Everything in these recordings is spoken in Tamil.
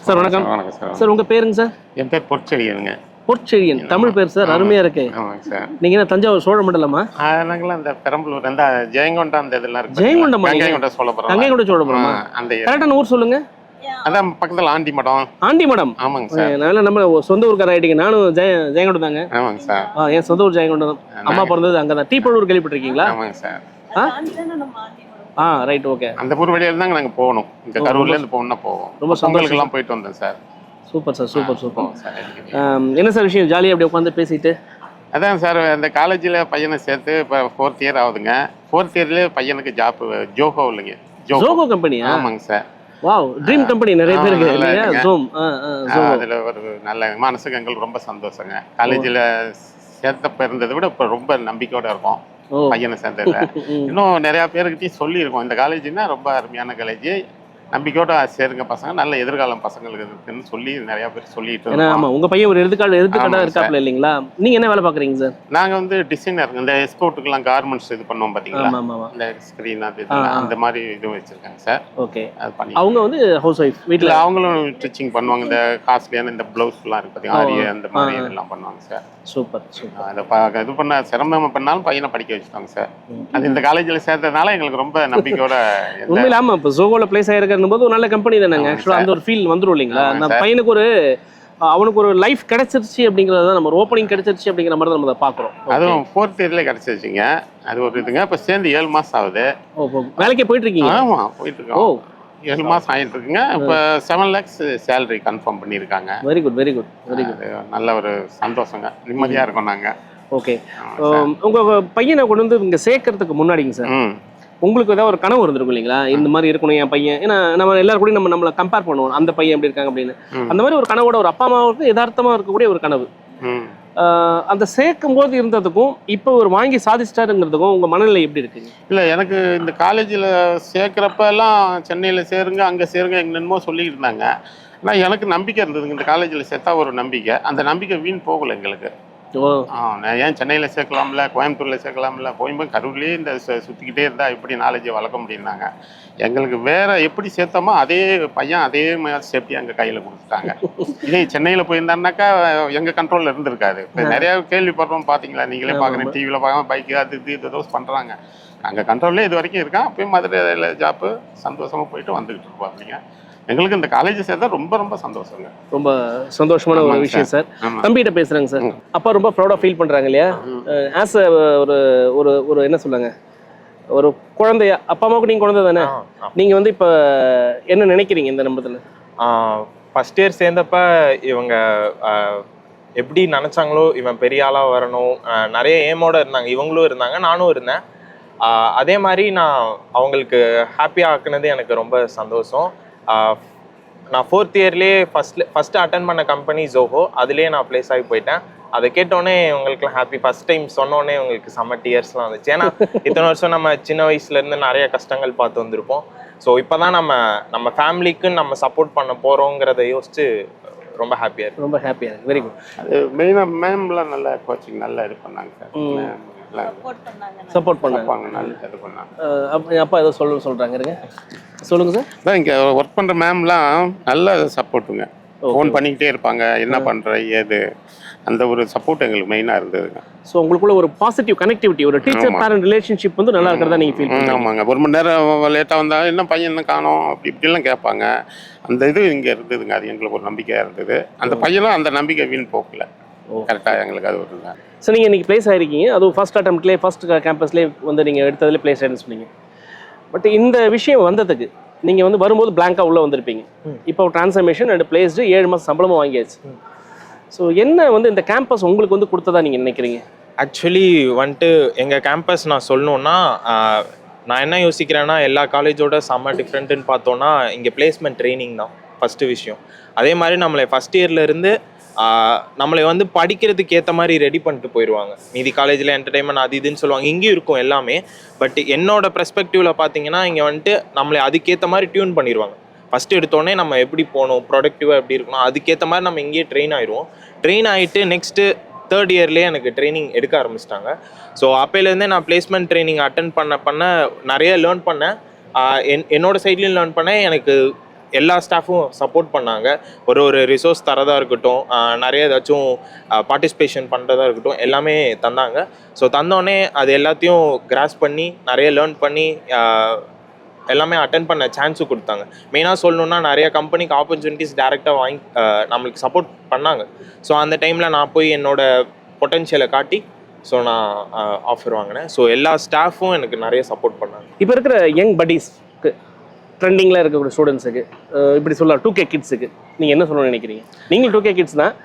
சார் வணக்கம். வணக்கம் சார். சார் உங்கள் பேருங்க சார்? என் பேர் பொற்செழியனுங்க. பொற்செழியன், தமிழ் பேர் சார், அருமையாக இருக்கு. ஆமாங்க சார். நீங்கள் என்ன தஞ்சாவூர் சோழ மண்டலமா? நாங்களாம் இந்த பெரம்பலூர் அந்த ஜெயங்கொண்டம் அந்த இதெல்லாம் இருக்கு. ஜெயங்கொண்டம், கங்கைகொண்டம் சோழபுரம். கங்கைகொண்டம் சோழபுரமா? அந்த கரெக்டான ஊர் சொல்லுங்க. அதான் பக்கத்தில் ஆண்டி மடம். ஆண்டி மடம். ஆமாங்க சார். அதனால நம்ம சொந்த ஊருக்கார ஆகிட்டீங்க. நானும் ஜெயங்கொண்டம் தாங்க. ஆமாங்க சார். என் சொந்த ஊர் ஜெயங்கொண்டம் தான். அம்மா பிறந்தது அங்கே தான். டீப்பழூர் கேள்விப்பட்டிருக்கீங்களா? ஆமாங்க சார். Right, okay. அந்த ஊர் வழியாக தாங்க நாங்கள் போகணும். இந்த கரூர்லேருந்து போகணும்னா போவோம். ரொம்ப பொங்கலுக்கெல்லாம் போயிட்டு வந்தேன் sir. Super sir, super super. என்ன சார் விஷயம்? ஜாலியாக அப்படி உட்காந்து பேசிட்டு. அதான் சார், இந்த காலேஜில் பையனை சேர்த்து இப்போ 4th இயர் ஆகுதுங்க. 4th இயர்லேயே பையனுக்கு ஜாப் ஜோஹோ இல்லைங்க. ஜோஹோ கம்பெனியா? ஆமாங்க சார். வாவ், ட்ரீம் கம்பெனி நிறைய பேருக்கு இல்லையா? ஜோம். அதில் ஒரு நல்ல மனசுக்கு எங்களுக்கு ரொம்ப சந்தோஷங்க. காலேஜில் சேர்த்தப்ப இருந்ததை விட இப்போ ரொம்ப நம்பிக்கையோட இருக்கும் பையனை சேர்ந்ததில். இன்னும் நிறையா பேருக்கிட்டையும் சொல்லியிருக்கோம், இந்த காலேஜ்னா ரொம்ப அருமையான காலேஜ், நம்பிக்கையோட சேருங்க பசங்க, நல்ல எதிர்காலம் பசங்களுக்கு இருக்குன்னு சொல்லி நிறைய பேர் சொல்லிட்டு இருக்கோம். ஆமா, உங்க பையன் ஒரு எடுத்துக்காட்டா இருக்காப்ல இல்லீங்களா? நீங்க என்ன வேலை பாக்குறீங்க சார்? நாங்க வந்து டிசைனர், இந்த எக்ஸ்போர்ட்டுக்குலாம் கார்மெண்ட்ஸ் இது பண்ணுவோம் பாத்தீங்களா, இந்த ஸ்கிரீன் அது அந்த மாதிரி இது வச்சிருக்காங்க சார். ஓகே. அது பண்ணி அவங்க வந்து ஹவுஸ் ஒய்ஃப், வீட்ல அவங்களும் ஸ்டிச்சிங் பண்ணுவாங்க. இந்த காஸ்ட்லியான இந்த ப்ளவுஸ் எல்லாம் இருக்கு பாத்தீங்களா, ஆரிய அந்த மாதிரி இதெல்லாம் பண்ணுவாங்க சார். Super super. அதை இது பண்ண சிரமம் பண்ணாலும் பையனை படிக்க வச்சுட்டாங்க சார். அது இந்த காலேஜில் சேர்த்ததுனால எங்களுக்கு ரொம்ப நம்பிக்கையோட. உண்மையில ஆமா, இப்போ ஜோகோல பிளேஸ் ஆயிருக்க போது ஒரு நல்ல கம்பெனி தானேங்க. ஆக்சுவலா அந்த ஒரு ஃபீல் வந்துரும் இல்லைங்களா? அந்த பையனுக்கு அவனுக்கு ஒரு லைஃப் கிடைச்சிருச்சு அப்படிங்கறத, நம்ம ஒரு ஓப்பனிங் கிடைச்சிருச்சு அப்படிங்கிற மாதிரி நம்ம அதை பாக்குறோம். அதுவும் 4th இயர்ல கிடைச்சிருச்சுங்க. அது ஒரு இதுங்க. இப்ப சேர்ந்து 7 மாசம் ஆகுது. வேலைக்கே போயிட்டு இருக்கீங்க? ஆமா, போயிட்டு இருக்கோம். 7 மாசம் ஆயிட்டு இருக்குங்க. இப்ப 7 lakhs சேலரி கன்ஃபார்ம் பண்ணிருக்காங்க. Very good very good very good. நல்ல ஒரு சந்தோஷங்க, நிம்மதியா இருக்கோம் நாங்க. ஓகே. உங்க பையனை கொண்டு வந்து இங்க சேர்க்கறதுக்கு முன்னாடிங்க சார், உங்களுக்கு ஏதாவது ஒரு கனவு இருந்திருக்கும் இல்லைங்களா? இந்த மாதிரி இருக்கணும் என் பையன். ஏன்னா நம்ம எல்லாரும் கூட நம்மளை கம்பேர் பண்ணுவோம், அந்த பையன் எப்படி இருக்காங்க அப்படின்னு. அந்த மாதிரி ஒரு கனவோட ஒரு அப்பா அம்மாவுக்கு யதார்த்தமா இருக்கக்கூடிய ஒரு கனவு, அந்த சேர்க்கும் போது இருந்ததுக்கும் இப்போ ஒரு வாங்கி சாதிச்சிட்டாருங்கிறதுக்கும் உங்க மனநிலை எப்படி இருக்குங்க? இல்லை, எனக்கு இந்த காலேஜில் சேர்க்குறப்ப எல்லாம் சென்னையில் சேருங்க, அங்கே சேருங்க, என்னென்னமோ சொல்லிட்டு இருந்தாங்க. ஆனால் எனக்கு நம்பிக்கை இருந்ததுங்க, இந்த காலேஜில் சேர்த்தா ஒரு நம்பிக்கை. அந்த நம்பிக்கை வீண் போகலை எங்களுக்கு. நான் ஏன் சென்னையில் சேர்க்கலாம்ல, கோயம்புத்தூரில் சேர்க்கலாம்ல, போய் கரூர்லேயே இந்த சுற்றிக்கிட்டே இருந்தால் எப்படி நாலேஜை வளர்க்க முடியும்னாங்க. எங்களுக்கு வேற எப்படி சேர்த்தோமோ அதே பையன் அதே மாதிரி சேஃப்டி எங்கள் கையில் கொடுத்துட்டாங்க. இதே சென்னையில் போயிருந்தாருனாக்கா எங்கள் கண்ட்ரோலில் இருந்திருக்காது. இப்போ நிறையா கேள்விப்படுறோம், பார்த்தீங்களா, நீங்களே பார்க்குறேன், டிவியில் பார்க்க பைக்கு அது இது ஏதோ பண்ணுறாங்க. அங்கே கண்ட்ரோல்லே இது வரைக்கும் இருக்கான். அப்பயும் மதுரையில் ஜாப்பு சந்தோஷமாக போயிட்டு வந்துக்கிட்டு இருப்போம். அப்படிங்க எங்களுக்கு இந்த காலேஜ் சேர்த்தா ரொம்ப ரொம்ப சந்தோஷங்க. ரொம்ப சந்தோஷமான ஒரு விஷயம் சார். தம்பிகிட்ட பேசுகிறேங்க சார். அப்பா ரொம்ப ப்ரௌடாக ஃபீல் பண்ணுறாங்க இல்லையா? ஆஸ் ஒரு ஒரு ஒரு என்ன சொல்லுங்க, ஒரு குழந்தையா, அப்பா அம்மாவுக்கு நீங்கள் குழந்தை தானே, நீங்கள் வந்து இப்போ என்ன நினைக்கிறீங்க இந்த நம்பத்தில்? ஃபர்ஸ்ட் இயர் சேர்ந்தப்ப இவங்க எப்படி நினச்சாங்களோ, இவன் பெரிய ஆளாக வரணும், நிறைய ஏமோட இருந்தாங்க. இவங்களும் இருந்தாங்க, நானும் இருந்தேன். அதே மாதிரி நான் அவங்களுக்கு ஹாப்பியாக ஆக்குனது எனக்கு ரொம்ப சந்தோஷம். நான் 4th இயர்லேயே ஃபஸ்ட்டு அட்டன் பண்ண கம்பெனி ஜோஹோ, அதுலேயே நான் ப்ளேஸ் ஆகி போயிட்டேன். அதை கேட்டோன்னே இவங்களுக்குலாம் ஹாப்பி. ஃபஸ்ட் டைம் சொன்னோன்னே உங்களுக்கு செம்ம டியர்ஸ்லாம் வந்துச்சு. ஏன்னா இத்தனை வருஷம் நம்ம சின்ன வயசுலேருந்து நிறைய கஷ்டங்கள் பார்த்து வந்திருப்போம். ஸோ இப்போ தான் நம்ம ஃபேமிலிக்கு நம்ம சப்போர்ட் பண்ண போகிறோங்கிறத யோசிச்சு ரொம்ப ஹாப்பியாக இருக்குது. ரொம்ப ஹாப்பியாக இருக்குது. Very good. அது மெயினாக மேம்லாம் நல்ல கோச்சிங் நல்லா இது பண்ணாங்க சார். சப்போர்ட் பண்ணாங்க, நல்ல இது பண்ணாங்க. அப்பா ஏதோ சொல்கிறாங்க, இருங்க சொல்லுங்கள் சார். அதான் இங்கே ஒர்க் பண்ணுற மேம்லாம் நல்ல சப்போர்ட்டுங்க. ஃபோன் பண்ணிக்கிட்டே இருப்பாங்க, என்ன பண்ணுற ஏது, அந்த ஒரு சப்போர்ட் எங்களுக்கு மெயினாக இருந்ததுங்க. ஸோ உங்களுக்குள்ள ஒரு பாசிட்டிவ் கனெக்டிவிட்டி, ஒரு டீச்சர் பேரண்ட் ரிலேஷன்ஷிப் வந்து நல்லா இருக்கிறதா நீங்கள் ஃபீல் பண்ணுங்க? ஆமாங்க. 1 மணி நேரம் லேட்டாக வந்தாலும் என்ன பையன் என்ன காணோம் அப்படி இப்படிலாம் கேட்பாங்க. அந்த இது இங்கே இருந்ததுங்க. அது எங்களுக்கு ஒரு நம்பிக்கையாக இருந்தது. அந்த பையனும் அந்த நம்பிக்கை வீண் போக்கல, கரெக்டாக எங்களுக்கு அது ஒரு. ஸோ நீங்கள் இன்றைக்கி ப்ளேஸ் ஆகிருக்கீங்க, அதுவும் ஃபர்ஸ்ட் அட்டம்ப்ட்லேயே ஃபர்ஸ்ட் கேம்பஸ்லேயே வந்து நீங்கள் எடுத்ததுலேயே ப்ளேஸ் ஆகிடுன்னு சொன்னீங்க. பட் இந்த விஷயம் வந்ததுக்கு நீங்கள் வந்து வரும்போது பிளாங்காக உள்ளே வந்திருப்பீங்க. இப்போ டிரான்ஸ்ஃபர்மேஷன் அண்ட் பிளேஸ்டு 7 மாதம் சம்பளமும் வாங்கியாச்சு. ஸோ என்ன வந்து இந்த கேம்பஸ் உங்களுக்கு வந்து கொடுத்ததா நீங்கள் நினைக்கிறீங்க? ஆக்சுவலி வந்துட்டு எங்கள் கேம்பஸ் நான் சொல்லணுன்னா, நான் என்ன யோசிக்கிறேன்னா, எல்லா காலேஜோட செம்ம டிஃப்ரெண்ட்டுன்னு பார்த்தோன்னா இங்கே பிளேஸ்மெண்ட் ட்ரைனிங் தான் ஃபஸ்ட்டு விஷயம். அதே மாதிரி நம்மளை ஃபஸ்ட் இயர்லேருந்து நம்மளை வந்து படிக்கிறதுக்கு ஏற்ற மாதிரி ரெடி பண்ணிட்டு போயிடுவாங்க. மீதி காலேஜில் என்டர்டைன்மெண்ட் அது இதுன்னு சொல்லுவாங்க, இங்கேயும் இருக்கும் எல்லாமே. பட் என்னோட பெர்ஸ்பெக்டிவில் பார்த்தீங்கன்னா இங்கே வந்துட்டு நம்மளை அதுக்கேற்ற மாதிரி டியூன் பண்ணிடுவாங்க. ஃபஸ்ட்டு எடுத்தோடனே நம்ம எப்படி போகணும், ப்ரொடக்டிவாக எப்படி இருக்கணும், அதுக்கேற்ற மாதிரி நம்ம இங்கேயே ட்ரெயின் ஆயிடுவோம். ட்ரெயின் ஆகிட்டு நெக்ஸ்ட்டு 3rd இயர்லேயே எனக்கு ட்ரைனிங் எடுக்க ஆரம்பிச்சிட்டாங்க. ஸோ அப்போலேருந்தே நான் பிளேஸ்மெண்ட் ட்ரைனிங் அட்டன் பண்ண நிறைய லேர்ன் பண்ணேன். என்னோட சைட்லேயும் லேர்ன் பண்ணேன். எனக்கு எல்லா ஸ்டாஃபும் சப்போர்ட் பண்ணாங்க. ஒரு ரிசோர்ஸ் தரதா இருக்கட்டும், நிறைய ஏதாச்சும் பார்ட்டிசிபேஷன் பண்ணுறதா இருக்கட்டும், எல்லாமே தந்தாங்க. ஸோ தந்தோடனே அது எல்லாத்தையும் கிராஸ் பண்ணி நிறைய லேர்ன் பண்ணி எல்லாமே அட்டென்ட் பண்ண சான்ஸும் கொடுத்தாங்க. மெயினாக சொல்லணுன்னா நிறைய கம்பெனிக்கு ஆப்பர்ச்சுனிட்டிஸ் டேரெக்டாக வாங்கி நம்மளுக்கு சப்போர்ட் பண்ணாங்க. ஸோ அந்த டைமில் நான் போய் என்னோட பொட்டென்ஷியலை காட்டி ஸோ நான் ஆஃபர் வாங்கினேன். ஸோ எல்லா ஸ்டாஃபும் எனக்கு நிறைய சப்போர்ட் பண்ணாங்க. இப்போ இருக்கிற யங் பட்டீஸ்க்கு, ட்ரெண்டிங்கில் இருக்கக்கூடிய ஸ்டூடெண்ட்ஸுக்கு, இப்படி சொல்லலாம் 2K கிட்ஸுக்கு நீங்கள் என்ன சொல்லணும்னு நினைக்கிறீங்க? நீங்கள் 2K கிட்ஸ் தான்,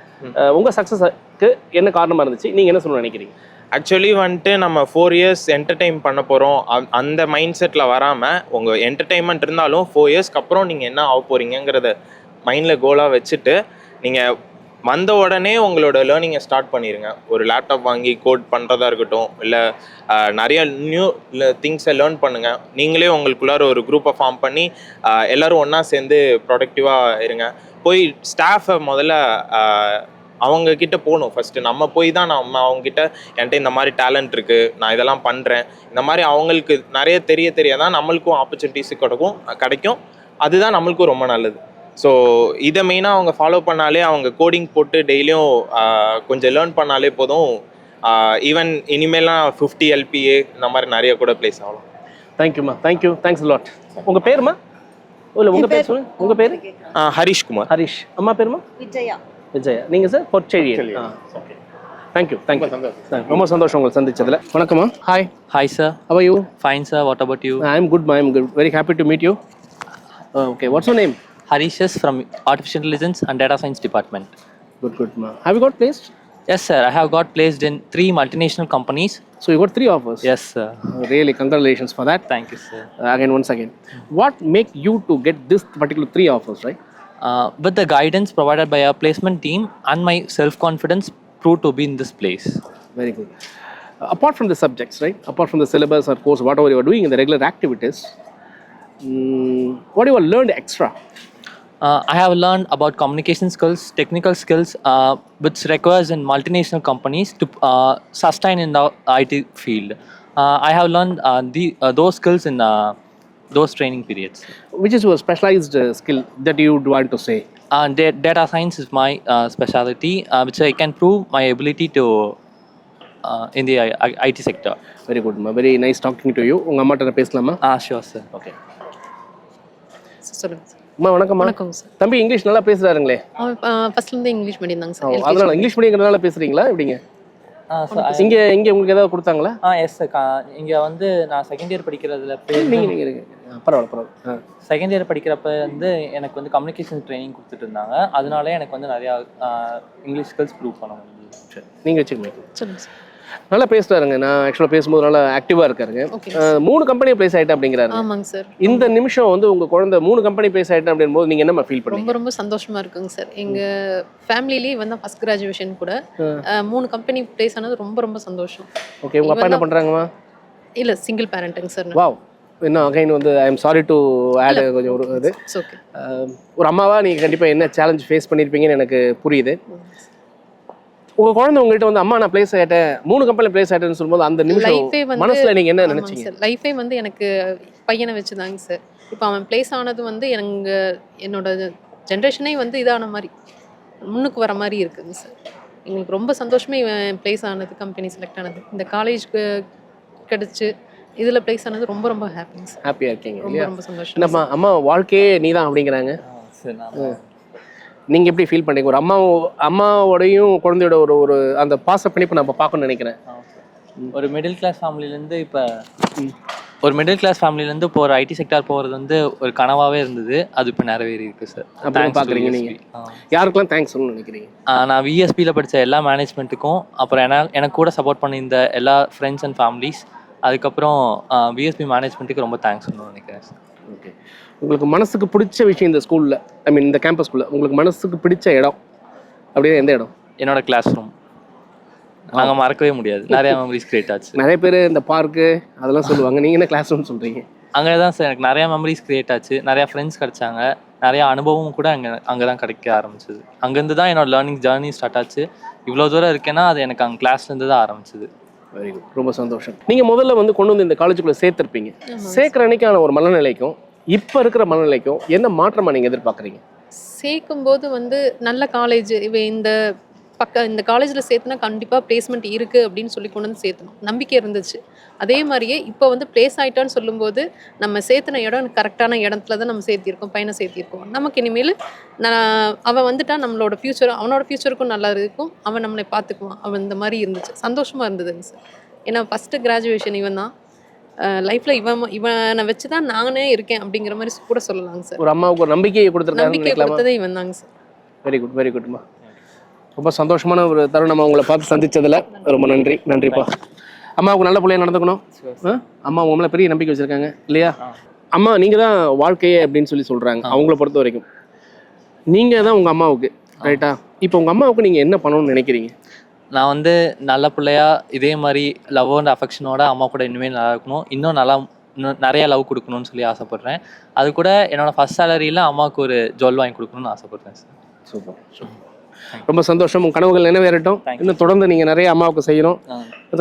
உங்கள் சக்ஸஸுக்கு என்ன காரணமாக இருந்துச்சு, நீங்கள் என்ன சொல்லணும்னு நினைக்கிறீங்க? ஆக்சுவலி வந்துட்டு நம்ம 4 years என்டர்டெயின் பண்ண போகிறோம் அந்த மைண்ட் செட்டில் வராமல், உங்கள் என்டர்டெயின்மெண்ட் இருந்தாலும் 4 yearsக்கு அப்புறம் நீங்கள் என்ன ஆக போகிறீங்கிறத மைண்டில் கோலாக வச்சுட்டு நீங்கள் வந்த உடனே உங்களோட லேர்னிங்கை ஸ்டார்ட் பண்ணிடுங்க. ஒரு லேப்டாப் வாங்கி கோட் பண்ணுறதா இருக்கட்டும், இல்லை நிறைய நியூ திங்ஸை லேர்ன் பண்ணுங்கள். நீங்களே உங்களுக்குள்ளார ஒரு குரூப்பை ஃபார்ம் பண்ணி எல்லோரும் ஒன்றா சேர்ந்து ப்ரொடக்டிவாக இருங்க. போய் ஸ்டாஃபை முதல்ல அவங்கக்கிட்ட போகணும். ஃபஸ்ட்டு நம்ம போய் தான் அவங்கக்கிட்ட என்கிட்ட இந்த மாதிரி டேலண்ட் இருக்குது, நான் இதெல்லாம் பண்ணுறேன், இந்த மாதிரி அவங்களுக்கு நிறைய தெரியாதான் நம்மளுக்கும் ஆப்பர்ச்சுனிட்டிஸ் கிடைக்கும். அதுதான் நம்மளுக்கும் ரொம்ப நல்லது. ஸோ இதை மெயினாக அவங்க ஃபாலோ பண்ணாலே, அவங்க கோடிங் போட்டு டெய்லியும் கொஞ்சம் லேர்ன் பண்ணாலே போதும். ஈவன் இனிமேலாம் 50 LPA இந்த மாதிரி நிறைய கூட ப்ளேஸ் ஆகலாம். தேங்க்யூம்மா, தேங்க்யூ, தேங்க்ஸ் லாட். உங்கள் பேருமா? இல்லை உங்கள் பேர் சொல்லுங்கள். உங்கள் பேர்? ஹரிஷ் குமார். ஹரிஷ். அம்மா பேருமா? விஜயா. விஜயா. நீங்கள் sir? Porchezhiyan. Okay, thank you, thank you. ரொம்ப சந்தோஷம் உங்களை சந்திச்சதில். வணக்கம்மா. Hi. Hi sir. How are you? Fine sir. What about you? I'm good, ma. I'm good. Very happy to meet you. Okay, what's your name? Harishas from Artificial Intelligence and Data Science Department. Good, good, ma. Have you got placed? Yes sir. I have got placed in 3 multinational companies. So you got 3 offers? Yes sir. Really, congratulations for that. Thank you sir. Once again. What make you to get this particular 3 offers, right? With the guidance provided by our placement team and my self-confidence proved to be in this place. Very good. Apart from the subjects, right? Apart from the syllabus or course, whatever you are doing in the regular activities, what you have learned extra? I have learned about communication skills, technical skills, which requires in multinational companies to sustain in the IT field. I have learned those skills in those training periods. Which is your specialized skill that you would want to say? Data science is my specialty, which I can prove my ability to in the IT sector. Very good, ma. Very nice talking to you. உங்க அம்மாட்ட நான் பேசலாமா? Sure sir. Okay. சொல்லுங்க சார். அம்மா வணக்கம்மா. வணக்கம் சார். தம்பி இங்கிலீஷ் நல்லா பேசுறாருங்களே? ஃபர்ஸ்ட்லேருந்து இங்கிலீஷ் மீடியம் தாங்க சார். அதனால இங்கிலீஷ் மீடியங்கிறதுனால பேசுறீங்களா எப்படிங்க? இங்க உங்களுக்கு ஏதாவது கொடுத்தாங்களா? Yes sir. இங்கே வந்து நான் செகண்ட் இயர் படிக்கிறதுல நீங்க பரவாயில்ல. செகண்ட் இயர் படிக்கிறப்ப வந்து எனக்கு வந்து கம்யூனிகேஷன் ட்ரைனிங் கொடுத்துட்டு இருந்தாங்க. அதனால எனக்கு வந்து நிறையா இங்கிலீஷ் ஸ்கில்ஸ் ப்ரூவ் பண்ண முடியுது. சரி, நீங்கள் வச்சுக்கோங்க. சொல்லுங்க சார். நல்லா பேசுறாருங்க. நான் ஆக்சுவலாக பேசும்போது நல்லா ஆக்டிவாக இருக்காருங்க. 3 கம்பெனி பிளேஸ் ஆகிட்டேன் அப்படிங்கிறாரு. ஆமாங்க சார். இந்த நிமிஷம் வந்து உங்கள் குழந்தை 3 கம்பெனி பிளேஸ் ஆகிட்டேன் அப்படின் போது நீங்கள் என்ன ஃபீல் பண்ணுங்க? ரொம்ப சந்தோஷமா இருக்குங்க சார். எங்கள் ஃபேமிலிலேயே வந்து ஃபர்ஸ்ட் கிராஜுவேஷன் கூட 3 கம்பெனி பிளேஸ் ஆனது ரொம்ப சந்தோஷம். ஓகே, உங்கள் அப்பா என்ன பண்ணுறாங்கம்மா? இல்லை, சிங்கிள் பேரண்ட்டுங்க சார். வாவ். இன்னும் அகைன் வந்து I am sorry to add கொஞ்சம் ஒரு இது. ஓகே. ஒரு அம்மாவா நீங்கள் கண்டிப்பாக என்ன சேலஞ்ச் ஃபேஸ் பண்ணியிருப்பீங்கன்னு எனக்கு புரியுது. உங்கள் குழந்தை உங்கள்கிட்ட வந்து அம்மா நான் பிளேஸ் ஆகிட்டேன் 3 கம்பெனி பிளேஸ் ஆகிட்டேன்னு சொல்லும்போது அந்த நிமிஷம் மனசில் நீங்கள் என்ன நினச்சிங்க? லைஃபே வந்து எனக்கு பையனை வச்சு தாங்க சார். இப்போ அவன் பிளேஸ் ஆனது வந்து என்னோட ஜென்ரேஷனே வந்து இதான மாதிரி முன்னுக்கு வர மாதிரி இருக்குங்க சார். எங்களுக்கு ரொம்ப சந்தோஷமே இவன் பிளேஸ் ஆனது, கம்பெனி செலக்ட் ஆனது, இந்த காலேஜ்க்கு கிடச்சி இதில் பிளேஸ் ஆனது ரொம்ப ஹாப்பிங்க சார். ஹாப்பியாக இருக்கீங்க? ரொம்ப சந்தோஷம். என்னம்மா அம்மா வாழ்க்கையே நீ தான் அப்படிங்கிறாங்க. நீங்கள் எப்படி ஃபீல் பண்ணுறீங்க? ஒரு அம்மாவோடையும் குழந்தையோட ஒரு அந்த பாச பிணைப்பு நம்ம பார்க்கணும்னு நினைக்கிறேன். ஒரு மிடில் கிளாஸ் ஃபேமிலியிலேருந்து இப்போ ஒரு ஐடி செக்டார் போகிறது வந்து ஒரு கனவாகவே இருந்தது. அது இப்போ நிறைவேறி இருக்குது சார். அப்படி பார்க்குறீங்க நீங்கள்? யாருக்கெல்லாம் தேங்க்ஸ் சொல்லணும்னு நினைக்கிறீங்க? நான் விஎஸ்பியில் படித்த எல்லா மேனேஜ்மெண்ட்டுக்கும், அப்புறம் எனக்கு கூட சப்போர்ட் பண்ணியிருந்த எல்லா ஃப்ரெண்ட்ஸ் அண்ட் ஃபேமிலிஸ், அதுக்கப்புறம் விஎஸ்பி மேனேஜ்மெண்ட்டுக்கு ரொம்ப தேங்க்ஸ் சொல்லணும்னு நினைக்கிறேன் சார். ஓகே, உங்களுக்கு மனசுக்கு பிடிச்ச விஷயம் இந்த ஸ்கூலில், ஐ மீன் இந்த கேம்பஸ்குள்ளே உங்களுக்கு மனசுக்கு பிடிச்ச இடம் அப்படின்னா எந்த இடம்? என்னோட கிளாஸ் ரூம். நாங்கள் மறக்கவே முடியாது. நிறைய மெமரிஸ் கிரியேட் ஆச்சு. நிறைய பேர் இந்த பார்க்கு அதெல்லாம் சொல்லுவாங்க, நீங்கள் என்ன கிளாஸ் ரூம் சொல்கிறீங்க? அங்கே தான் சார் எனக்கு நிறையா மெமரிஸ் கிரியேட் ஆச்சு. நிறையா ஃப்ரெண்ட்ஸ் கிடைச்சாங்க. நிறையா அனுபவம் கூட அங்கே தான் கிடைக்க ஆரம்பிச்சிது. அங்கேருந்து தான் என்னோட லேர்னிங் ஜேர்னி ஸ்டார்ட் ஆச்சு. இவ்வளோ தூரம் இருக்கேன்னா அது எனக்கு அங்கே கிளாஸ்லேருந்து தான் ஆரம்பிச்சிது. வெரி குட், ரொம்ப சந்தோஷம். நீங்கள் முதல்ல வந்து கொண்டு வந்து இந்த காலேஜுக்குள்ளே சேர்த்துருப்பீங்க. சேர்க்குற அன்னைக்கான ஒரு மனநிலைக்கும் இப்போ இருக்கிற மனநிலைக்கும் என்ன மாற்றமாக நீங்கள் எதிர்பார்க்குறீங்க? சேர்க்கும்போது வந்து நல்ல காலேஜ் இந்த காலேஜில் சேர்த்துனா கண்டிப்பாக பிளேஸ்மெண்ட் இருக்குது அப்படின்னு சொல்லி கொண்டு வந்து சேர்த்தணும், நம்பிக்கை இருந்துச்சு. அதே மாதிரியே இப்போ வந்து பிளேஸ் ஆகிட்டான்னு சொல்லும்போது நம்ம சேர்த்துன இடம் கரெக்டான இடத்துல தான் நம்ம சேர்த்திருக்கோம், பையனை சேர்த்திருக்கோம். நமக்கு இனிமேல் அவன் வந்துட்டா நம்மளோட ஃப்யூச்சரும் அவனோட ஃப்யூச்சருக்கும் நல்லா இருக்கும், அவன் நம்மளை பார்த்துக்குவான், அவன் இந்த மாதிரி இருந்துச்சு. சந்தோஷமாக இருந்ததுங்க சார். ஏன்னா ஃபஸ்ட்டு கிராஜுவேஷன் இவன் தான், லைஃப்பில் இவனை வச்சு தான் நானே இருக்கேன் அப்படிங்கிற மாதிரி கூட சொல்லலாங்க சார். ஒரு அம்மாவுக்கு ஒரு நம்பிக்கையை நம்பிக்கை கொடுத்துருக்காங்க. கொடுத்ததே இவன் தாங்க சார். வெரி குட், வெரி குட்மா. ரொம்ப சந்தோஷமான ஒரு தருணம் உங்களை பார்த்து சந்திச்சதுல. ரொம்ப நன்றி. நன்றிப்பா. அம்மாவுக்கு நல்ல பிள்ளையா நடந்துக்கணும். அம்மா உங்க மேல பெரிய நம்பிக்கை வச்சிருக்காங்க இல்லையா? அம்மா நீங்க தான் வாழ்க்கையே அப்படின்னு சொல்லி சொல்றாங்க அவங்கள பொறுத்த வரைக்கும். நீங்க தான் உங்க அம்மாவுக்கு, ரைட்டா? இப்போ உங்க அம்மாவுக்கு நீங்க என்ன பண்ணணும்னு நினைக்கிறீங்க? நான் வந்து நல்ல பிள்ளையா இதே மாதிரி லவ் அண்ட் அஃபெக்ஷனோட அம்மா கூட இனிமேல் நல்லா இருக்கணும், இன்னும் நிறைய லவ் கொடுக்கணும்னு சொல்லி ஆசைப்பட்றேன். அது கூட என்னோட ஃபர்ஸ்ட் சேலரியில் அம்மாவுக்கு ஒரு ஜுவல் வாங்கி கொடுக்கணும்னு ஆசைப்பட்றேன் சார். சூப்பர். ரொம்ப சந்தோஷம். உங்கள் கனவுகள் நிறைவேறட்டும். இன்னும் தொடர்ந்து நீங்கள் நிறைய அம்மாவுக்கு செய்யணும்.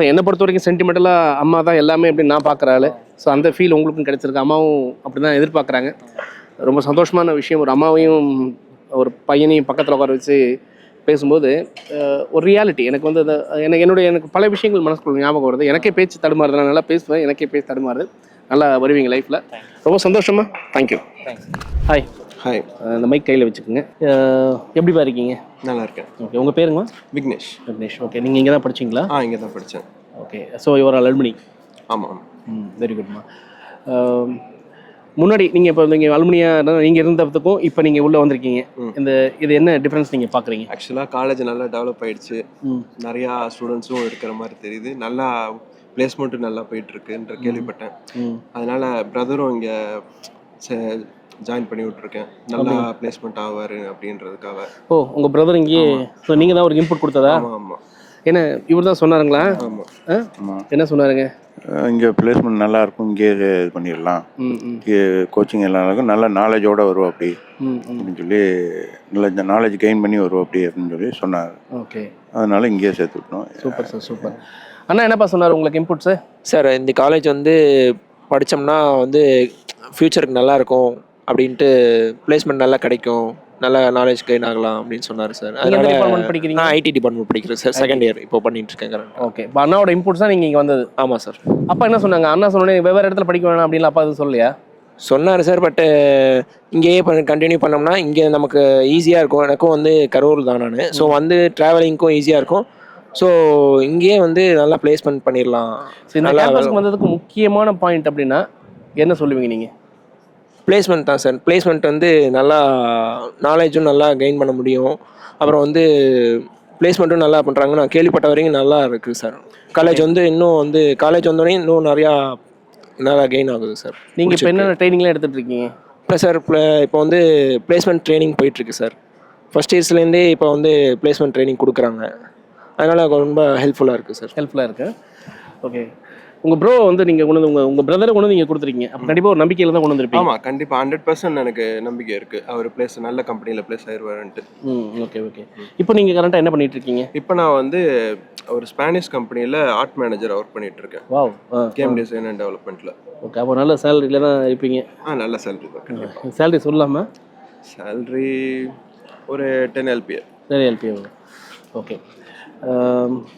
என்னை பொறுத்த வரைக்கும் சென்டிமெண்டலாக அம்மா தான் எல்லாமே அப்படின்னு நான் பார்க்குற ஆள். ஸோ அந்த ஃபீல் உங்களுக்கும் கிடைச்சிருக்கு. அம்மாவும் அப்படி தான் எதிர்பார்க்குறாங்க. ரொம்ப சந்தோஷமான விஷயம். ஒரு அம்மாவையும் ஒரு பையனையும் பக்கத்தில் உட்கார வச்சு பேசும்போது ஒரு ரியாலிட்டி எனக்கு வந்து எனக்கு பல விஷயங்கள் மனசுக்குள்ள ஞாபகம் வருது. எனக்கே பேச்சு தடுமாறுது. நான் நல்லா பேசுவேன், எனக்கே பேச்சு தடுமாறுது. நல்லா வருவீங்க லைஃப்பில். ரொம்ப சந்தோஷமா. தேங்க்யூ. ஹாய். ஹாய். இந்த மைக் கையில் வச்சுக்கோங்க. எப்படிப்பா இருக்கீங்க? நல்லா இருக்கேன். ஓகே. உங்கள் பேருங்க? விக்னேஷ். விக்னேஷ். ஓகே. நீங்கள் இங்கே தான் படிச்சிங்களா? இங்கே தான் படித்தேன். ஓகே. So your alumni? ஆமாம். வெரி குட்மா. முன்னாடி நீங்கள் இப்போ நீங்கள் அலுமினியாக நீங்கள் இருந்ததுக்கும் இப்போ நீங்கள் உள்ளே வந்திருக்கீங்க. இது என்ன டிஃப்ரென்ஸ் நீங்கள் பார்க்குறீங்க? ஆக்சுவலாக காலேஜ் நல்லா டெவலப் ஆகிடுச்சு. நிறையா ஸ்டூடெண்ட்ஸும் இருக்கிற மாதிரி தெரியுது. நல்லா பிளேஸ்மெண்ட்டும் நல்லா போயிட்டுருக்குன்ற கேள்விப்பட்டேன். அதனால் பிரதரும் இங்கே ஜாயின் பண்ணி விட்ருக்கேன். நல்லா பிளேஸ்மெண்ட் ஆவார் அப்படின்றதுக்காக. ஓ, உங்கள் பிரதர் இங்கேயே? ஸோ நீங்கள் தான் ஒரு இன்புட் கொடுத்ததா? ஆமாம் ஆமாம். ஏன்னா இவர் தான் சொன்னாருங்களா? ஆமாம். என்ன சொன்னாருங்க? இங்கே பிளேஸ்மெண்ட் நல்லா இருக்கும், இங்கே இது பண்ணிடலாம், இங்கே கோச்சிங் எல்லாம் இருக்கும், நல்ல நாலேஜோடு வருவோம் அப்படி அப்படின்னு சொல்லி நல்ல நாலேஜ் கெயின் பண்ணி வருவோம் அப்படி அப்படின்னு சொல்லி சொன்னார். ஓகே. அதனால இங்கேயே சேர்த்து விட்டோம். Super sir, super. அண்ணா என்னப்பா சொன்னார் உங்களுக்கு இன்புட் சார்? சார் இந்த காலேஜ் வந்து படித்தோம்னா வந்து ஃப்யூச்சருக்கு நல்லாயிருக்கும் அப்படின்ட்டு, பிளேஸ்மெண்ட் நல்லா கிடைக்கும், நல்ல நாலேஜ் கெயின் ஆகலாம் அப்படின்னு சொன்னார் சார். அதனால படிக்கிறீங்க? நான் ஐடி டிபார்ட்மெண்ட் படிக்கிறேன் சார். செகண்ட் இயர் இப்போ பண்ணிட்டு இருக்கேன். ஓகே. இப்போ அண்ணாவோட இன்புட்ஸ் தான் நீங்கள் இங்கே வந்தது? ஆமாம் சார். அப்பா என்ன சொன்னாங்க? அண்ணா சொன்னேன் வெவ்வேறு இடத்துல படிக்க வேணாம் அப்படின்னு அப்பா எதுவும் சொல்லலையா? சொன்னார் சார். பட்டு இங்கேயே கண்டினியூ பண்ணோம்னா இங்கே நமக்கு ஈஸியாக இருக்கும். எனக்கும் வந்து கரூர் தான் நான். ஸோ வந்து ட்ராவலிங்க்கும் ஈஸியாக இருக்கும். ஸோ இங்கேயே வந்து நல்லா பிளேஸ்மெண்ட் பண்ணிடலாம். இந்த கேம்பஸ்க்கு வந்ததுக்கு முக்கியமான பாயிண்ட் அப்படின்னா என்ன சொல்லுவீங்க நீங்கள்? பிளேஸ்மெண்ட் தான் சார். பிளேஸ்மெண்ட் வந்து நல்லா நாலேஜும் நல்லா கெயின் பண்ண முடியும். அப்புறம் வந்து பிளேஸ்மெண்ட்டும் நல்லா பண்ணுறாங்க. நான் கேள்விப்பட்ட வரைக்கும் நல்லா இருக்குது சார். காலேஜ் வந்து இன்னும் வந்து காலேஜ் வந்தோடனே இன்னும் நிறையா நல்லா கெயின் ஆகுது சார். நீங்கள் இப்போ என்னென்ன ட்ரைனிங்லாம் எடுத்துகிட்டு இருக்கீங்க? இல்லை சார், இப்போ வந்து பிளேஸ்மெண்ட் ட்ரைனிங் போயிட்டுருக்கு சார். ஃபஸ்ட் இயர்ஸ்லேருந்தே இப்போ வந்து பிளேஸ்மெண்ட் ட்ரைனிங் கொடுக்குறாங்க. அதனால் ரொம்ப ஹெல்ப்ஃபுல்லாக இருக்குது சார். ஹெல்ப்ஃபுல்லாக இருக்குது. ஓகே. உங்கள் ப்ரோ வந்து நீங்கள் கொண்டு வந்து உங்கள் பிரதரை கொண்டு வந்து நீங்கள் கொடுத்துருக்கீங்க. அப்போ கண்டிப்பாக ஒரு நம்பிக்கையில் தான் கொண்டு வந்துருப்பீங்க. ஆமாம், கண்டிப்பாக 100% எனக்கு நம்பிக்கை இருக்குது. அவர் நல்ல கம்பெனியில் பிளேஸ் ஆயிடுவாருன்ட்டு. Okay okay. இப்போ நீங்கள் கரண்ட்டாக என்ன பண்ணிட்டு இருக்கீங்க? இப்போ நான் வந்து ஒரு ஸ்பானிஷ் கம்பெனியில் ஆர்ட் மேனேஜர் ஒர்க் பண்ணிட்டு இருக்கேன். வாவ். கேம் டிசைன் அண்ட் டெவலப்மெண்ட்டில். ஓகே. அப்போ நல்ல சேலரியில் தான் இருப்பீங்க? நல்ல சேலரி தான் கண்டிப்பாக. சேலரி சொல்லாமல்? சேலரி ஒரு 10 LPA. 10 LPA. ஓகே.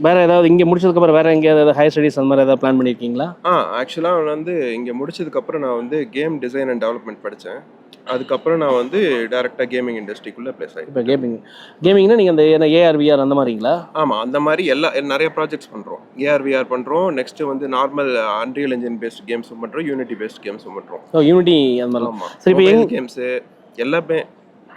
வேறு ஏதாவது இங்கே முடிச்சதுக்கப்புறம் வேறு எங்கேயாவது ஹையர் ஸ்டடீஸ் அந்த மாதிரி ஏதாவது பிளான் பண்ணியிருக்கீங்களா? ஆக்சுவலாக வந்து இங்கே முடிச்சதுக்கப்புறம் நான் வந்து கேம் டிசைன் அண்ட் டெவலப்மெண்ட் படித்தேன். அதுக்கப்புறம் நான் வந்து டேரெக்டாக கேமிங் இண்டஸ்ட்ரிக்குள்ளே ப்ளேஸ் ஆகிட்டேன். இப்போ கேமிங்னா நீங்கள் அந்த AR/VR அந்த மாதிரிங்களா? ஆமாம், அந்த மாதிரி நிறைய ப்ராஜெக்ட்ஸ் பண்ணுறோம். AR/VR பண்ணுறோம். நெக்ஸ்ட்டு வந்து நார்மல் அன்ரியல் என்ஜின் பேஸ்ட் கேம்ஸும் பண்ணுறோம், யூனிட்டி பேஸ்ட் கேம்ஸும் பண்ணுறோம். யூனிட்டி அந்த மாதிரி. ஆமாம். சரி. இப்போ கேம்ஸு எல்லாமே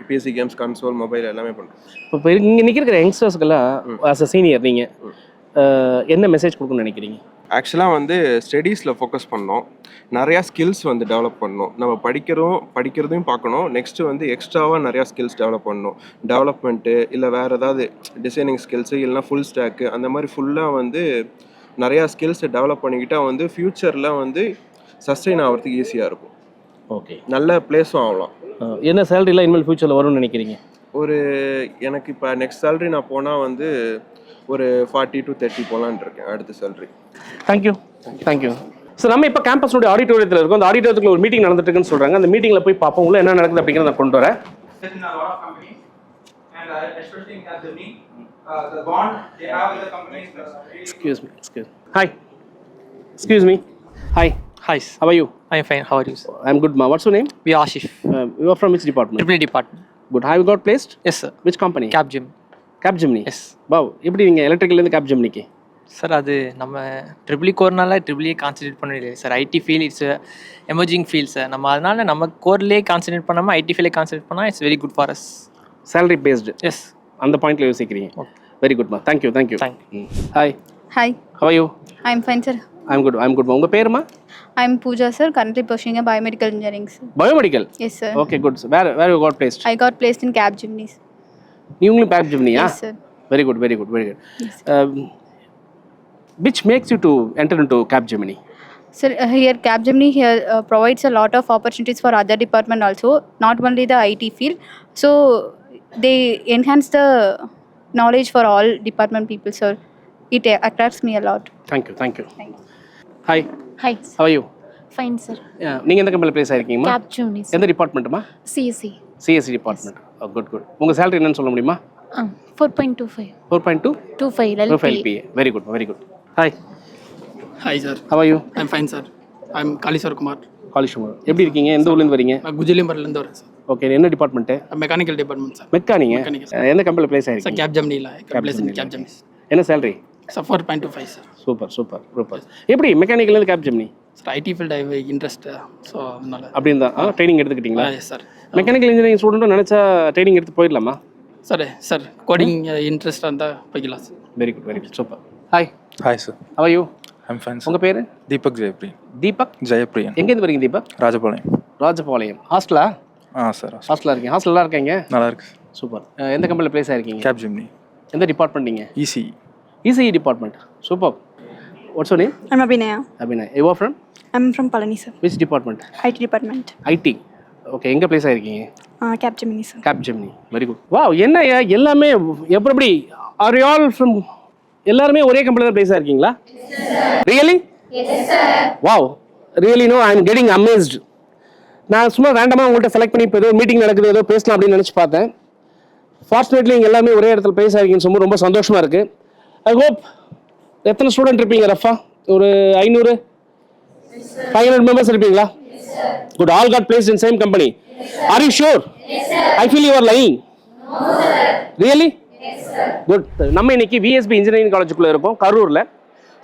PC கேம்ஸ், கன்சோல், மொபைல் எல்லாமே பண்ணுறோம். இப்போ இங்கே நிற்கிற யங்ஸ்டர்ஸ்க்கெல்லாம் ஆஸ் அ சீனியர் நீங்கள் என்ன மெசேஜ் கொடுக்கணும்னு நினைக்கிறீங்க? ஆக்சுவலாக வந்து ஸ்டடீஸில் ஃபோக்கஸ் பண்ணோம். நிறையா ஸ்கில்ஸ் வந்து டெவலப் பண்ணணும். நம்ம படிக்கிறதையும் பார்க்கணும். நெக்ஸ்ட்டு வந்து எக்ஸ்ட்ராவாக நிறையா ஸ்கில்ஸ் டெவலப் பண்ணணும். டெவலப்மெண்ட்டு இல்லை வேறு ஏதாவது டிசைனிங் ஸ்கில்ஸு இல்லைனா ஃபுல் ஸ்டாக்கு அந்த மாதிரி ஃபுல்லாக வந்து நிறையா ஸ்கில்ஸை டெவலப் பண்ணிக்கிட்டால் வந்து ஃப்யூச்சரில் வந்து சஸ்டெயின் ஆகிறதுக்கு ஈஸியாக இருக்கும். ஓகே. நல்ல பிளேஸும் ஆகலாம். என்ன சேலரிலாம் இனிமேல் ஃபியூச்சரில் வரும்னு நினைக்கிறீங்க? எனக்கு இப்போ நெக்ஸ்ட் சேலரி நான் போனால் வந்து ஒரு 40 to 30 போகலான் இருக்கேன் அடுத்த சேலரி. தேங்க்யூ. ஸோ நம்ம இப்போ கேம்பஸோட ஆடிட்டோரியத்தில் இருக்கோம். அந்த ஆடிட்டோரியத்தில் ஒரு மீட்டிங் நடந்துட்டு இருக்குன்னு சொல்கிறாங்க. அந்த மீட்டிங்கில் போய் பார்ப்போம் உள்ள என்ன நடக்குது அப்படிங்கிறத நான் கொண்டு வரேன். Excuse me. Hi. Hi. How are you? I'm fine. How are you? I'm good, ma. What's your name? We are Ashif. You are from which department? Triple department. Good. Have you got placed? Yes, sir. Which company? Capgemini. Capgemini. Yes. Wow. எப்படி நீங்கள் எலக்ட்ரிக்கல்லேருந்து Capgeminiக்கு? சார் அது நம்ம ட்ரிபிள் கோர்னால ட்ரிபிளே கான்சன்ட்ரேட் பண்ண முடியாது sir. IT field it's emerging field sir. நம்ம அதனால நம்ம கோர்லேயே கான்சன்ட்ரேட் பண்ணாமல் ஐடி ஃபீல்டே கான்சன்ட்ரேட் பண்ணால் it's very good for us. Salary based. Yes. அந்த பாயிண்ட்ல யோசிக்கிறீங்க. வெரி குட் மா. Thank you. Hi. Hi, How are you? I'm fine, sir. I'm good. மா. உங்கள் பேருமா? I'm Pooja, sir. Currently pursuing a biomedical engineering, sir. Biomedical. Yes, sir. Okay, good. Where you got placed? I got placed in Capgemini. நீங்களும் Capgeminiயா? Yes, sir. Very good. Which makes you to enter into Capgemini? Sir, here Capgemini provides a lot of opportunities for other department also, not only the IT field. So they enhance the knowledge for all department people, sir. It attracts me a lot. Thank you. Thank you. Hi. Hi. How are you? Fine, sir. நீங்கள் எந்த கம்பெனியில் பிளேஸ் ஆயிருக்கீங்கம்மா? Capgemini. எந்த டிபார்ட்மெண்ட்டுமா? CSE. CSE department. குட். உங்கள் சேலரி என்னன்னு சொல்ல முடியுமா? 4.25. 4.2? 25 LPA. Very good. Hi. Hi, sir. How are you? I'm fine, sir. I'm Kaliswar Kumar. காலிஷ்குமார். எப்படி இருக்கீங்க? எந்த ஊர்லேருந்து வரீங்க? நான் குஜிலியம்பர்லேருந்து வரேன் சார். ஓகே. என்ன டிபார்ட்மெண்ட்டு? Mechanical department sir. மெக்கானிங்க. Mechanical, எந்த கம்பெனியில் பிளேஸ் சார் ஆயிருக்கீங்க? கேப்ஜெமினியில் கேப்ஜெமினி என்ன சேலரி? Sir 4.25 sir. சூப்பர். எப்படி மெக்கானிக்கல்லேருந்து Capgemini? Sir IT field I interest, so அதனால அப்படின்னு தான் ட்ரைனிங் எடுத்துக்கிட்டீங்களா? Yes sir. மெக்கானிக்கல் இன்ஜினியரிங் ஸ்டூடெண்ட்டும் நினச்சா ட்ரைனிங் எடுத்து போயிடலாமா? சார் கோடிங் இன்ட்ரெஸ்ட்டாக இருந்தால் போய்க்கலாம் sir. Very good. Super. Hi. Hi sir. How are you? I'm fine. உங்கள் பேர்? தீபக் ஜெயப்ரியன். தீபக் ஜெயப்ரியன். எங்கேருந்து வரீங்க தீபக்? ராஜபாளையம். ஹாஸ்டலா? சார். ஹாஸ்டலாக இருக்கீங்க. ஹாஸ்டல் நல்லா இருக்கீங்க? நல்லா இருக்கு. சூப்பர். எந்த கம்பெனியில் பிளேஸ் ஆயிருக்கீங்க? கேப்ஜெமினி. எந்த டிபார்ட்மெண்ட் நீங்கள்? ECE. ECE department. Super. What's your name? I'm Abhinaya. Abhinay. You are from? I'm from Palani, sir. Which department? IT department. IT. Okay. எங்கே பிளேஸ் ஆயிருக்கீங்க? Capgemini, sir. Capgemini. Very good. Wow. என்ன எல்லாமே எப்படி ஆர் யூ ஆல் ஃப்ரம் எல்லாருமே ஒரே கம்பெனியில் பிளேஸ் ஆயிருக்கீங்களா? Really? Yes sir. Wow. Really no I am getting amazed. நான் சும்மா ரேண்டமாக உங்கள்கிட்ட செலக்ட் பண்ணி இப்போ ஏதோ மீட்டிங் நடக்குது ஏதோ பேசலாம் அப்படின்னு நினச்சி பார்த்தேன். ஃபார்ச்சுனேட்லி இங்கே எல்லாமே ஒரே இடத்துல பிளேஸ் ஆகிருக்கீங்கன்னு சொல்லும்போது ரொம்ப சந்தோஷமாக இருக்குது. ஐ ஹோப் எத்தனை ஸ்டூடெண்ட் இருப்பீங்க ரஃபா? ஒரு 500 மெம்பர்ஸ் இருப்பீங்களா? Good. All God placed in same company. Are you sure? I feel you are lying. Really? Good. நம்ம இன்னைக்கு விஎஸ்பி இன்ஜினியரிங் காலேஜுக்குள்ளே இருக்கோம் கரூரில்.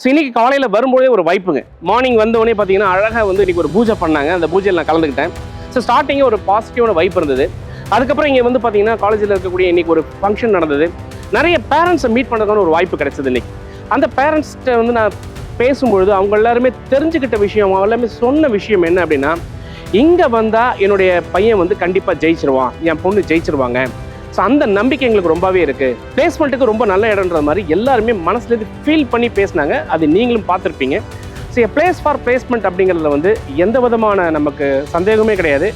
ஸோ இன்றைக்கி காலையில் வரும்போதே ஒரு வாய்ப்புங்க. மார்னிங் வந்தவொடனே பார்த்தீங்கன்னா அழகாக வந்து இன்றைக்கி ஒரு பூஜை பண்ணாங்க. அந்த பூஜையில் நான் கலந்துக்கிட்டேன். ஸோ ஸ்டார்டிங்கே ஒரு பாசிட்டிவான வைப் இருந்தது. அதுக்கப்புறம் இங்கே வந்து பார்த்தீங்கன்னா காலேஜில் இருக்கக்கூடிய இன்றைக்கி ஒரு ஃபங்க்ஷன் நடந்தது. நிறைய பேரண்ட்ஸை மீட் பண்ணுறதுக்கான ஒரு வாய்ப்பு கிடைச்சது இன்றைக்கி. அந்த பேரண்ட்ஸ்கிட்ட வந்து நான் பேசும்பொழுது அவங்க எல்லாருமே தெரிஞ்சுக்கிட்ட விஷயம், அவங்க எல்லாமே சொன்ன விஷயம் என்ன அப்படின்னா, இங்கே வந்தால் என்னுடைய பையன் வந்து கண்டிப்பாக ஜெயிச்சிருவான், என் பொண்ணு ஜெயிச்சிருவாங்க. ஸோ அந்த நம்பிக்கை எங்களுக்கு ரொம்பவே இருக்குது. பிளேஸ்மெண்ட்டுக்கு ரொம்ப நல்ல இடம்ன்ற மாதிரி எல்லாருமே மனசுலேருந்து ஃபீல் பண்ணி பேசினாங்க. அது நீங்களும் பார்த்துருப்பீங்க. ஸோ பிளேஸ் ஃபார் பிளேஸ்மெண்ட் அப்படிங்கிறதுல வந்து எந்த விதமான நமக்கு சந்தேகமே கிடையாது.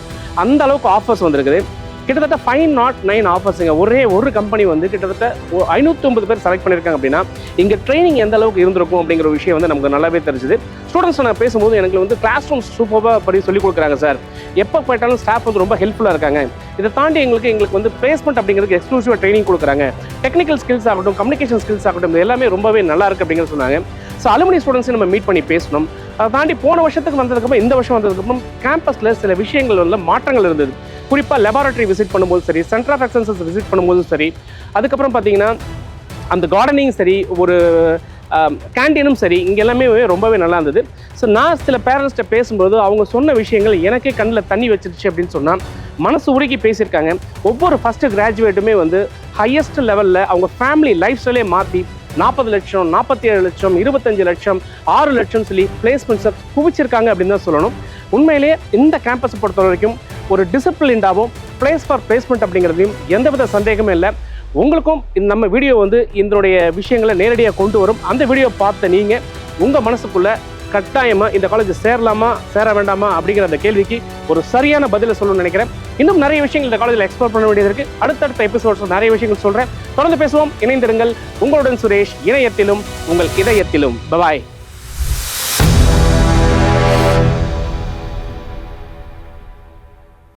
அந்த அளவுக்கு ஆஃபர்ஸ் வந்துருக்குது. கிட்டத்தட்ட 509 ஆஃபர்ஸுங்க. ஒரே ஒரு கம்பெனி வந்து கிட்டத்தட்ட 550 பேர் செலக்ட் பண்ணியிருக்காங்க. அப்படின்னா இங்கே ட்ரைனிங் எந்த அளவுக்கு இருந்திருக்கும் அப்படிங்கிற விஷயம் வந்து நமக்கு நல்லாவே தெரிஞ்சுது. ஸ்டூடெண்ட்ஸ் நான் பேசும்போது எனக்கு வந்து கிளாஸ் ரூம்ஸ் சூப்பராக படி சொல்லிக் கொடுக்குறாங்க சார். எப்போ போயிட்டாலும் ஸ்டாஃப் வந்து ரொம்ப ஹெல்ப்ஃபுல்லாக இருக்காங்க. இதை தாண்டி எங்களுக்கு வந்து பிளேஸ்மெண்ட் அப்படிங்கிறதுக்கு எக்ஸ்க்ளூசிவாக ட்ரைனிங் கொடுக்குறாங்க. டெக்னிக்கல் ஸ்கில்ஸ் ஆகட்டும், கம்யூனிகேஷன் ஸ்கில்ஸ் ஆகட்டும், இது எல்லாமே ரொம்பவே நல்லா இருக்குது அப்படிங்கிறது சொன்னாங்க. ஸோ அலுமினி ஸ்டூடெண்ட்ஸை நம்ம மீட் பண்ணி பேசணும். அதை தாண்டி போன வருஷத்துக்கு வந்ததுக்கப்புறம் இந்த வருஷம் வந்ததுக்கப்புறம் கேம்பஸில் சில விஷயங்கள் உள்ள மாற்றங்கள் இருந்தது. குறிப்பாக லெபார்ட்டரி விசிட் பண்ணும்போது சரி, சென்டர் ஆஃப் எக்ஸலன்ஸ் விசிட் பண்ணும்போதும் சரி, அதுக்கப்புறம் பார்த்தீங்கன்னா அந்த கார்டனிங் சரி, ஒரு கேண்டீனும் சரி, இங்கே எல்லாமே ரொம்பவே நல்லா இருந்தது. ஸோ நான் சில பேரண்ட்ஸ்கிட்ட பேசும்போது அவங்க சொன்ன விஷயங்கள் எனக்கே கண்ணில் தண்ணி வச்சிருச்சு அப்படின்னு சொன்னால் மனசு உருகி பேசியிருக்காங்க. ஒவ்வொரு ஃபஸ்ட்டு கிராஜுவேட்டுமே வந்து ஹையஸ்ட் லெவலில் அவங்க ஃபேமிலி லைஃப் ஸ்டைலே மாற்றி 40 லட்சம், 47 லட்சம், 25 லட்சம், 6 லட்சம் சொல்லி பிளேஸ்மெண்ட்ஸை குவிச்சிருக்காங்க அப்படின்னு தான் சொல்லணும். உண்மையிலேயே இந்த கேம்பஸை பொறுத்த வரைக்கும் ஒரு டிசிப்ளின்டாகவும் பிளேஸ் ஃபார் பிளேஸ்மெண்ட் அப்படிங்கிறதையும் எந்தவித சந்தேகமே இல்லை. உங்களுக்கும் நம்ம வீடியோ வந்து இதனுடைய விஷயங்களை நேரடியாக கொண்டு வரும். அந்த வீடியோ பார்த்த நீங்கள் உங்கள் மனசுக்குள்ளே கட்டாயமாக இந்த காலேஜ் சேரலாமா சேர வேண்டாமா அப்படிங்கிற அந்த கேள்விக்கு ஒரு சரியான பதிலை சொல்லணும்னு நினைக்கிறேன். இன்னும் நிறைய விஷயங்கள் இந்த காலேஜில் எக்ஸ்ப்ளோர் பண்ண வேண்டியது இருக்குது. அடுத்தடுத்த எபிசோட்ஸ் நிறைய விஷயங்கள் சொல்கிறேன். தொடர்ந்து பேசுவோம். இணைந்திருங்கள். உங்களுடன் சுரேஷ், இணையத்திலும் உங்கள் இதயத்திலும். பாய்.